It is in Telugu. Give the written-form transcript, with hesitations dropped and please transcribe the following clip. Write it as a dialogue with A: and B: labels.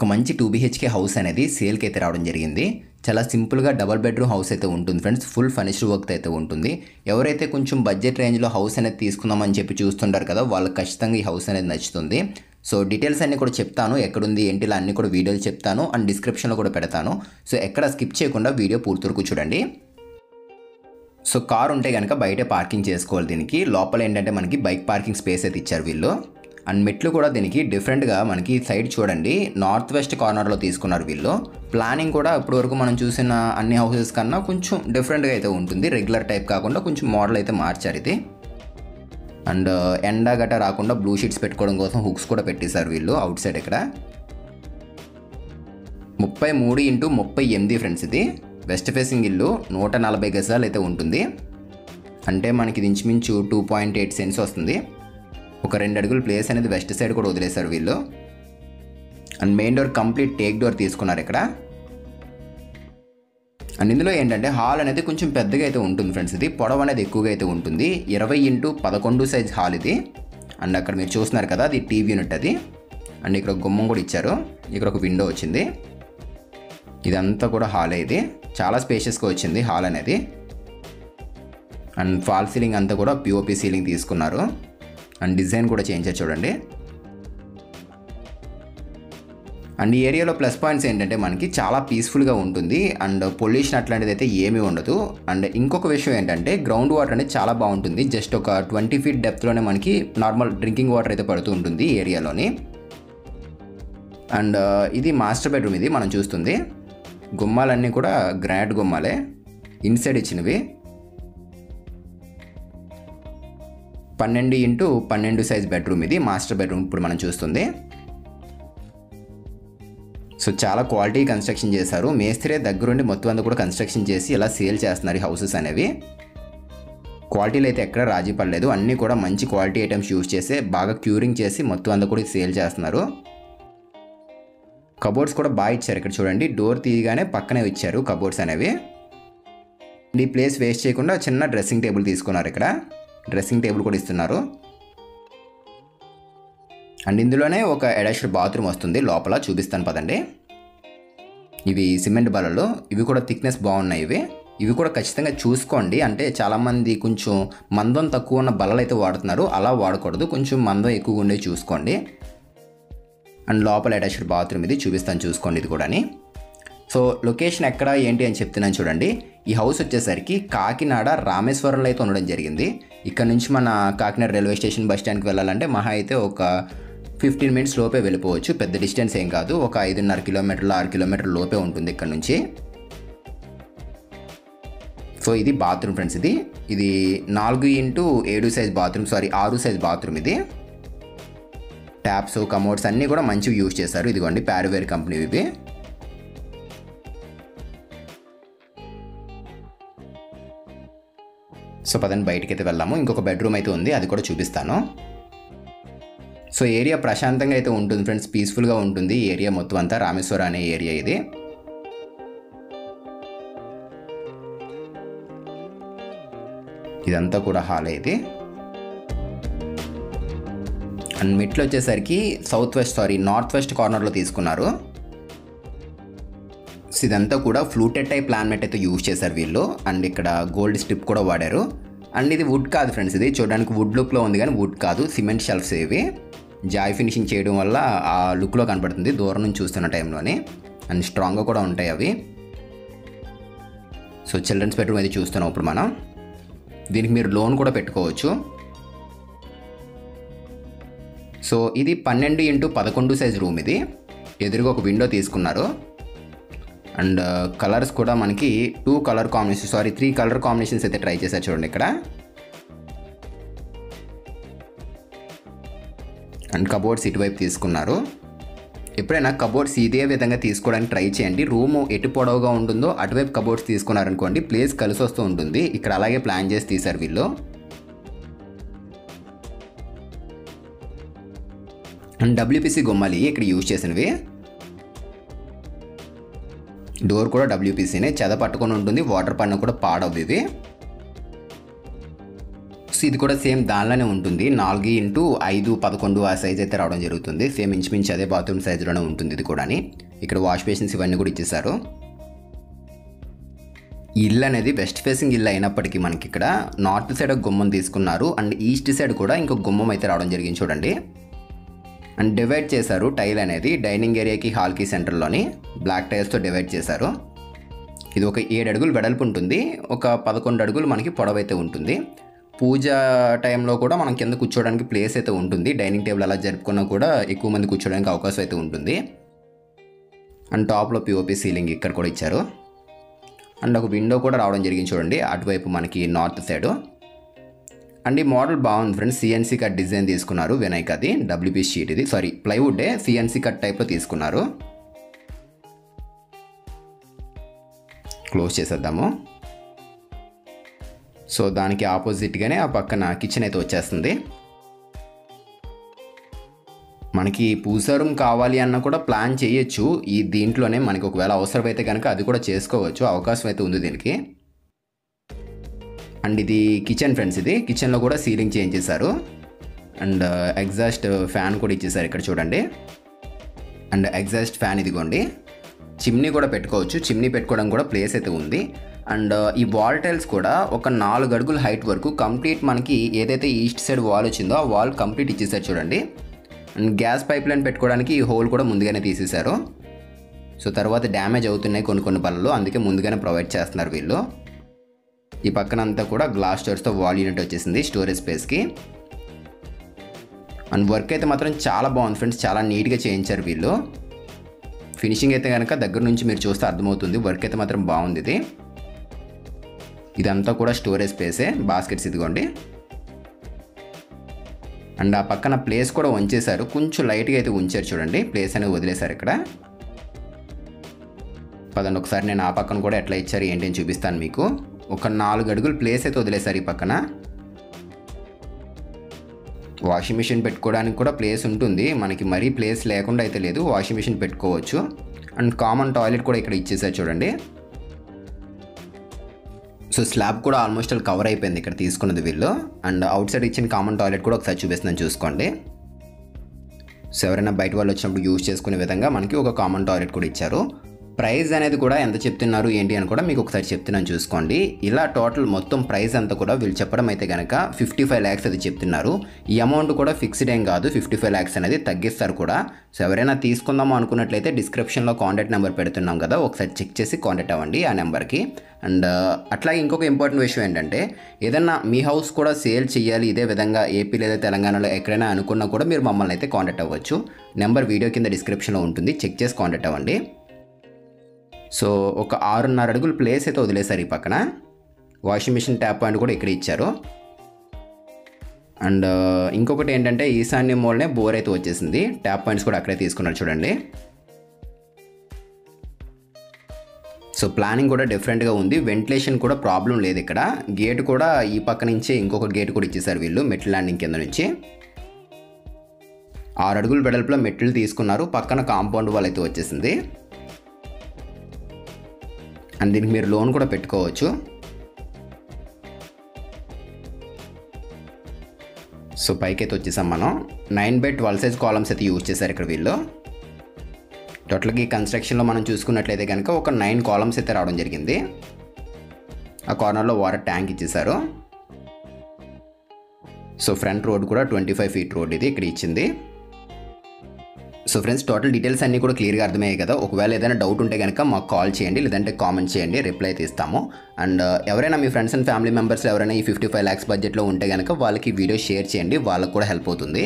A: ఒక మంచి 2 BHK హౌస్ అనేది సేల్కి అయితే రావడం జరిగింది. చాలా సింపుల్గా డబుల్ బెడ్రూమ్ హౌస్ అయితే ఉంటుంది ఫ్రెండ్స్. ఫుల్ ఫర్నిష్డ్ వర్క్ అయితే ఉంటుంది. ఎవరైతే కొంచెం బడ్జెట్ రేంజ్లో హౌస్ అనేది తీసుకుందామని చెప్పి చూస్తుంటారు కదా, వాళ్ళకి ఖచ్చితంగా ఈ హౌస్ అనేది నచ్చుతుంది. సో డీటెయిల్స్ అన్నీ కూడా చెప్తాను, ఎక్కడుంది ఏంటి ఇలా అన్నీ కూడా వీడియోలు చెప్తాను అండ్ డిస్క్రిప్షన్లో కూడా పెడతాను. సో ఎక్కడ స్కిప్ చేయకుండా వీడియో పూర్తి వరకు చూడండి. సో కార్ ఉంటే కనుక బయటే పార్కింగ్ చేసుకోవాలి. దీనికి లోపల ఏంటంటే మనకి బైక్ పార్కింగ్ స్పేస్ అయితే ఇచ్చారు వీళ్ళు. అండ్ మెట్లు కూడా దీనికి డిఫరెంట్గా మనకి సైడ్ చూడండి నార్త్ వెస్ట్ కార్నర్లో తీసుకున్నారు వీళ్ళు. ప్లానింగ్ కూడా ఇప్పటి వరకు మనం చూసిన అన్ని హౌసెస్ కన్నా కొంచెం డిఫరెంట్గా అయితే ఉంటుంది. రెగ్యులర్ టైప్ కాకుండా కొంచెం మోడల్ అయితే మార్చారు ఇది. అండ్ ఎండ గట్ట రాకుండా బ్లూ షీట్స్ పెట్టుకోవడం కోసం హుక్స్ కూడా పెట్టేశారు వీళ్ళు అవుట్ సైడ్. ఇక్కడ 33x38 ఫ్రెండ్స్. ఇది వెస్ట్ ఫేసింగ్ ఇల్లు, 140 గజాలు అయితే ఉంటుంది. అంటే మనకి ఇది ఇంచుమించు 2.8 సెంట్స్ వస్తుంది. ఒక 2 అడుగుల ప్లేస్ అనేది వెస్ట్ సైడ్ కూడా వదిలేశారు వీళ్ళు. And main door complete take door తీసుకున్నారు ఇక్కడ. అండ్ ఇందులో ఏంటంటే హాల్ అనేది కొంచెం పెద్దగా అయితే ఉంటుంది ఫ్రెండ్స్. ఇది పొడవు అనేది ఎక్కువగా అయితే ఉంటుంది. 20x11 సైజ్ హాల్ ఇది. అండ్ అక్కడ మీరు చూస్తున్నారు కదా, అది టీవీ యూనిట్ అది. అండ్ ఇక్కడ ఒక గుమ్మం కూడా ఇచ్చారు, ఇక్కడ ఒక విండో వచ్చింది. ఇదంతా కూడా హాలే. ఇది చాలా స్పేషియస్గా వచ్చింది హాల్ అనేది. అండ్ ఫాల్ సీలింగ్ అంతా కూడా పిఓపి సీలింగ్ తీసుకున్నారు. అండ్ డిజైన్ కూడా చేంజ్ చూడండి. అండ్ ఈ ఏరియాలో ప్లస్ పాయింట్స్ ఏంటంటే మనకి చాలా పీస్ఫుల్గా ఉంటుంది. అండ్ పొల్యూషన్ అట్లాంటిది అయితే ఏమీ ఉండదు. అండ్ ఇంకొక విషయం ఏంటంటే గ్రౌండ్ వాటర్ అనేది చాలా బాగుంటుంది. జస్ట్ ఒక 20 feet డెప్త్లోనే మనకి నార్మల్ డ్రింకింగ్ వాటర్ అయితే పడుతూ ఉంటుంది ఈ ఏరియాలోని. అండ్ ఇది మాస్టర్ బెడ్రూమ్. ఇది మనం చూస్తుంది. గుమ్మాలన్నీ కూడా గ్రానైట్ గుమ్మాలే ఇన్సైడ్ ఇచ్చినవి. 12x12 size bedroom. ఇది మాస్టర్ బెడ్రూమ్ ఇప్పుడు మనం చూస్తుంది. సో చాలా క్వాలిటీ కన్స్ట్రక్షన్ చేశారు. మేస్త్రి దగ్గరుండి మొత్తం అంతా కూడా కన్స్ట్రక్షన్ చేసి ఇలా సేల్ చేస్తున్నారు ఈ హౌసెస్ అనేవి. క్వాలిటీలో అయితే ఎక్కడ రాజీ పడలేదు. అన్నీ కూడా మంచి క్వాలిటీ ఐటమ్స్ యూజ్ చేసి బాగా క్యూరింగ్ చేసి మొత్తం అంతా కూడా సేల్ చేస్తున్నారు. కబోర్డ్స్ కూడా బాగా ఇచ్చారు. ఇక్కడ చూడండి, డోర్ తీయగానే పక్కనే ఇచ్చారు కబోర్డ్స్ అనేవి. ఈ ప్లేస్ వేస్ట్ చేయకుండా చిన్న డ్రెస్సింగ్ టేబుల్ తీసుకున్నారు. ఇక్కడ డ్రెస్సింగ్ టేబుల్ కూడా ఇస్తున్నారు. అండ్ ఇందులోనే ఒక అటాచ్డ్ బాత్రూమ్ వస్తుంది లోపల, చూపిస్తాను పదండి. ఇవి సిమెంట్ బల్లలు, ఇవి కూడా థిక్నెస్ బాగున్నాయి. ఇవి కూడా ఖచ్చితంగా చూసుకోండి. అంటే చాలామంది కొంచెం మందం తక్కువ ఉన్న బల్లలు అయితే వాడుతున్నారు, అలా వాడకూడదు. కొంచెం మందం ఎక్కువగా ఉండేవి చూసుకోండి. అండ్ లోపల అటాచ్డ్ బాత్రూమ్ ఇది చూపిస్తాను, చూసుకోండి ఇది కూడా. సో లొకేషన్ ఎక్కడ ఏంటి అని చెప్తున్నాను చూడండి. ఈ హౌస్ వచ్చేసరికి కాకినాడ రామేశ్వరంలో అయితే ఉండడం జరిగింది. ఇక్కడ నుంచి మన కాకినాడ రైల్వే స్టేషన్ బస్ స్టాండ్కి వెళ్ళాలంటే మహా అయితే ఒక 15 minutes లోపే వెళ్ళిపోవచ్చు. పెద్ద డిస్టెన్స్ ఏం కాదు. ఒక 5.5 కిలోమీటర్లు 6 కిలోమీటర్ల లోపే ఉంటుంది ఇక్కడ నుంచి. సో ఇది బాత్రూమ్ ఫ్రెండ్స్. ఇది 4x7 size bathroom, 6 size bathroom. ఇది ట్యాప్స్ కమోడ్స్ అన్నీ కూడా మంచిగా యూజ్ చేశారు. ఇదిగోండి ప్యారివేర్ కంపెనీ ఇవి. సో పదండి బయటికి అయితే వెళ్దాము. ఇంకొక బెడ్రూమ్ అయితే ఉంది, అది కూడా చూపిస్తాను. సో ఏరియా ప్రశాంతంగా అయితే ఉంటుంది ఫ్రెండ్స్, పీస్ఫుల్గా ఉంటుంది ఈ ఏరియా మొత్తం అంతా. రామేశ్వరం అనే ఏరియా ఇది. ఇదంతా కూడా హాల్ ఇది. అండ్ మెట్లు వచ్చేసరికి నార్త్ వెస్ట్ కార్నర్లో తీసుకున్నారు. సో ఇదంతా కూడా ఫ్లూటెడ్ టైప్ ప్లాన్మెట్ అయితే యూజ్ చేశారు వీళ్ళు. అండ్ ఇక్కడ గోల్డ్ స్ట్రిప్ కూడా వాడారు. అండ్ ఇది వుడ్ కాదు ఫ్రెండ్స్. ఇది చూడడానికి వుడ్ లుక్లో ఉంది కానీ వుడ్ కాదు, సిమెంట్ షెల్ఫ్స్ ఇవి. జాయ్ ఫినిషింగ్ చేయడం వల్ల ఆ లుక్లో కనపడుతుంది దూరం నుంచి చూస్తున్న టైంలోనే. అండ్ స్ట్రాంగ్గా కూడా ఉంటాయి అవి. సో చిల్డ్రన్స్ బెడ్రూమ్ అయితే చూస్తున్నాం ఇప్పుడు మనం. దీనికి మీరు లోన్ కూడా పెట్టుకోవచ్చు. సో ఇది 12x11 సైజ్ రూమ్. ఇది ఎదురుగా ఒక విండో తీసుకున్నారు. అండ్ కలర్స్ కూడా మనకి 3 కలర్ కాంబినేషన్స్ అయితే ట్రై చేశారు చూడండి ఇక్కడ. అండ్ కబోర్డ్స్ ఇటువైపు తీసుకున్నారు. ఎప్పుడైనా కబోర్డ్స్ ఇదే విధంగా తీసుకోవడానికి ట్రై చేయండి. రూమ్ ఎటు పొడవుగా ఉంటుందో అటువైపు కబోర్డ్స్ తీసుకున్నారనుకోండి, ప్లేస్ కలిసి వస్తూ ఉంటుంది. ఇక్కడ అలాగే ప్లాన్ చేసి తీశారు వీళ్ళు. అండ్ WPC గుమ్మాలి ఇక్కడ యూజ్ చేసినవి. డోర్ కూడా WPCనే, చెద పట్టుకొని ఉంటుంది, వాటర్ పడిన కూడా పాడవు ఇవి. ఇది కూడా సేమ్ దానిలోనే ఉంటుంది. 4x5-11 ఆ సైజ్ అయితే రావడం జరుగుతుంది. సేమ్ ఇంచుమించు అదే బాత్రూమ్ సైజులోనే ఉంటుంది ఇది కూడా. ఇక్కడ వాష్ బేసిన్స్ ఇవన్నీ కూడా ఇచ్చేసారు. ఈ ఇల్లు అనేది వెస్ట్ ఫేసింగ్ ఇల్లు అయినప్పటికీ మనకి ఇక్కడ నార్త్ సైడ్ ఒక గుమ్మం తీసుకున్నారు అండ్ ఈస్ట్ సైడ్ కూడా ఇంకొక గుమ్మం అయితే రావడం జరిగింది చూడండి. అండ్ డివైడ్ చేశారు టైల్ అనేది డైనింగ్ ఏరియాకి హాల్కి సెంటర్లోని బ్లాక్ టైల్స్తో డివైడ్ చేశారు. ఇది ఒక 7 అడుగులు వెడల్పు ఉంటుంది, ఒక 11 అడుగులు మనకి పొడవైతే ఉంటుంది. పూజ టైంలో కూడా మనం కింద కూర్చోవడానికి ప్లేస్ అయితే ఉంటుంది. డైనింగ్ టేబుల్ అలా జరుపుకున్నా కూడా ఎక్కువ మంది కూర్చోడానికి అవకాశం అయితే ఉంటుంది. అండ్ టాప్లో పిఓపి సీలింగ్ ఇక్కడ కూడా ఇచ్చారు. అండ్ ఒక విండో కూడా రావడం జరిగింది చూడండి అటువైపు మనకి నార్త్ సైడ్. అండ్ ఈ మోడల్ బాగుంది ఫ్రెండ్స్. సిఎన్సీ కట్ డిజైన్ తీసుకున్నారు వినాయక్. అది డబ్ల్యూపీ షీట్, ఇది సారీ ప్లైవుడే సిఎన్సీ కట్ టైప్లో తీసుకున్నారు. క్లోజ్ చేసేద్దాము. సో దానికి ఆపోజిట్గానే ఆ పక్కన కిచెన్ అయితే వచ్చేస్తుంది. మనకి పూజా రూమ్ కావాలి అన్న కూడా ప్లాన్ చేయొచ్చు ఈ దీంట్లోనే. మనకి ఒకవేళ అవసరమైతే కనుక అది కూడా చేసుకోవచ్చు, అవకాశం అయితే ఉంది దీనికి. అండ్ ఇది కిచెన్ ఫ్రెండ్స్. ఇది కిచెన్లో కూడా సీలింగ్ చేంజ్ చేశారు అండ్ ఎగ్జాస్ట్ ఫ్యాన్ కూడా ఇచ్చేసారు ఇక్కడ చూడండి. అండ్ ఎగ్జాస్ట్ ఫ్యాన్ ఇదిగోండి. చిమ్నీ కూడా పెట్టుకోవచ్చు, చిమ్నీ పెట్టుకోవడం కూడా ప్లేస్ అయితే ఉంది. అండ్ ఈ వాల్ టైల్స్ కూడా ఒక 4 అడుగుల హైట్ వరకు కంప్లీట్ మనకి ఏదైతే ఈస్ట్ సైడ్ వాల్ వచ్చిందో ఆ వాల్ కంప్లీట్ ఇచ్చేసారు చూడండి. అండ్ గ్యాస్ పైప్ లైన్ పెట్టుకోవడానికి ఈ హోల్ కూడా ముందుగానే తీసేశారు. సో తర్వాత డ్యామేజ్ అవుతున్నాయి కొన్ని పనులు, అందుకే ముందుగానే ప్రొవైడ్ చేస్తున్నారు వీళ్ళు. ఈ పక్కన అంతా కూడా గ్లాస్ డోర్స్తో వాల్ యూనిట్ వచ్చేసింది స్టోరేజ్ స్పేస్కి. అండ్ వర్క్ అయితే మాత్రం చాలా బాగుంది ఫ్రెండ్స్, చాలా నీట్గా చేయించారు వీళ్ళు. ఫినిషింగ్ అయితే కనుక దగ్గర నుంచి మీరు చూస్తే అర్థమవుతుంది. వర్క్ అయితే మాత్రం బాగుంది. ఇదంతా కూడా స్టోరేజ్ స్పేసే, బాస్కెట్స్ ఇదిగోండి. అండ్ ఆ పక్కన ప్లేస్ కూడా ఉంచేశారు, కొంచెం లైట్గా అయితే ఉంచారు చూడండి, ప్లేస్ అనేది వదిలేశారు ఇక్కడ. పదండి ఒకసారి నేను ఆ పక్కన కూడా ఎట్లా ఇచ్చారు ఏంటి అని చూపిస్తాను మీకు. ఒక 4 అడుగులు ప్లేస్ అయితే వదిలేశారు ఈ పక్కన. వాషింగ్ మిషన్ పెట్టుకోవడానికి కూడా ప్లేస్ ఉంటుంది మనకి, మరీ ప్లేస్ లేకుండా అయితే లేదు, వాషింగ్ మిషన్ పెట్టుకోవచ్చు. అండ్ కామన్ టాయిలెట్ కూడా ఇక్కడ ఇచ్చేసారు చూడండి. సో స్లాబ్ కూడా ఆల్మోస్ట్ కవర్ అయిపోయింది ఇక్కడ తీసుకున్నది వీళ్ళు. అండ్ అవుట్ సైడ్ ఇచ్చిన కామన్ టాయిలెట్ కూడా ఒకసారి చూపిస్తున్నాను చూసుకోండి. సో ఎవరైనా బయట వాళ్ళు వచ్చినప్పుడు యూజ్ చేసుకునే విధంగా మనకి ఒక కామన్ టాయిలెట్ కూడా ఇచ్చారు. ప్రైస్ అనేది కూడా ఎంత చెప్తున్నారు ఏంటి అని కూడా మీకు ఒకసారి చెప్తున్నాను చూసుకోండి. ఇలా టోటల్ మొత్తం ప్రైస్ అంతా కూడా వీళ్ళు చెప్పడం అయితే కనుక 55 lakhs అది చెప్తున్నారు. ఈ అమౌంట్ కూడా ఫిక్స్డ్ ఏం కాదు, 55 lakhs అనేది తగ్గిస్తారు కూడా. సో ఎవరైనా తీసుకుందామో అనుకున్నట్లయితే డిస్క్రిప్షన్లో కాంటాక్ట్ నెంబర్ పెడుతున్నాం కదా, ఒకసారి చెక్ చేసి కాంటాక్ట్ అవ్వండి ఆ నెంబర్కి. అండ్ అట్లాగే ఇంకొక ఇంపార్టెంట్ విషయం ఏంటంటే, ఏదన్నా మీ హౌస్ కూడా సేల్ చేయాలి ఇదే విధంగా ఏపీ లేదా తెలంగాణలో ఎక్కడైనా అనుకున్నా కూడా మీరు మమ్మల్ని అయితే కాంటాక్ట్ అవ్వచ్చు. నెంబర్ వీడియో కింద డిస్క్రిప్షన్లో ఉంటుంది, చెక్ చేసి కాంటాక్ట్ అవ్వండి. సో ఒక 6.5 అడుగులు ప్లేస్ అయితే వదిలేశారు ఈ పక్కన. వాషింగ్ మిషన్ ట్యాప్ పాయింట్ కూడా ఇక్కడ ఇచ్చారు. అండ్ ఇంకొకటి ఏంటంటే ఈశాన్య మూలనే బోర్ అయితే వచ్చేసింది, ట్యాప్ పాయింట్స్ కూడా అక్కడే తీసుకున్నారు చూడండి. సో ప్లానింగ్ కూడా డిఫరెంట్గా ఉంది, వెంటిలేషన్ కూడా ప్రాబ్లం లేదు ఇక్కడ. గేట్ కూడా ఈ పక్క నుంచే ఇంకొక గేట్ కూడా ఇచ్చేసారు వీళ్ళు మెట్ల ల్యాండింగ్ కింద నుంచి. 6 అడుగుల వెడల్పులో మెట్లు తీసుకున్నారు, పక్కన కాంపౌండ్ వాల్ అయితే వచ్చేసింది. అండ్ దీనికి మీరు లోన్ కూడా పెట్టుకోవచ్చు. సో పైకి అయితే వచ్చేసాం మనం. 9x12 సైజ్ కాలమ్స్ అయితే యూజ్ చేశారు ఇక్కడ వీళ్ళు. టోటల్గా ఈ కన్స్ట్రక్షన్లో మనం చూసుకున్నట్లయితే కనుక ఒక 9 కాలమ్స్ అయితే రావడం జరిగింది. ఆ కార్నర్లో వాటర్ ట్యాంక్ ఇచ్చేసారు. సో ఫ్రంట్ రోడ్ కూడా 25 feet రోడ్ ఇది ఇక్కడ ఇచ్చింది. సో ఫ్రెండ్స్ టోటల్ డీటెయిల్స్ అన్నీ కూడా క్లియర్గా అర్థమయ్యాయి కదా. ఒకవేళ ఏదైనా డౌట్ ఉంటే కనుక మాకు కాల్ చేయండి, లేదంటే కామెంట్ చేయండి, రిప్లై అయితే ఇస్తాము. అండ్ ఎవరైనా మీ ఫ్రెండ్స్ అండ్ ఫ్యామిలీ మెంబర్స్ ఎవరైనా ఈ 55 lakhs బడ్జెట్లో ఉంటే కనుక వాళ్ళకి వీడియో షేర్ చేయండి, వాళ్ళకి కూడా హెల్ప్ అవుతుంది.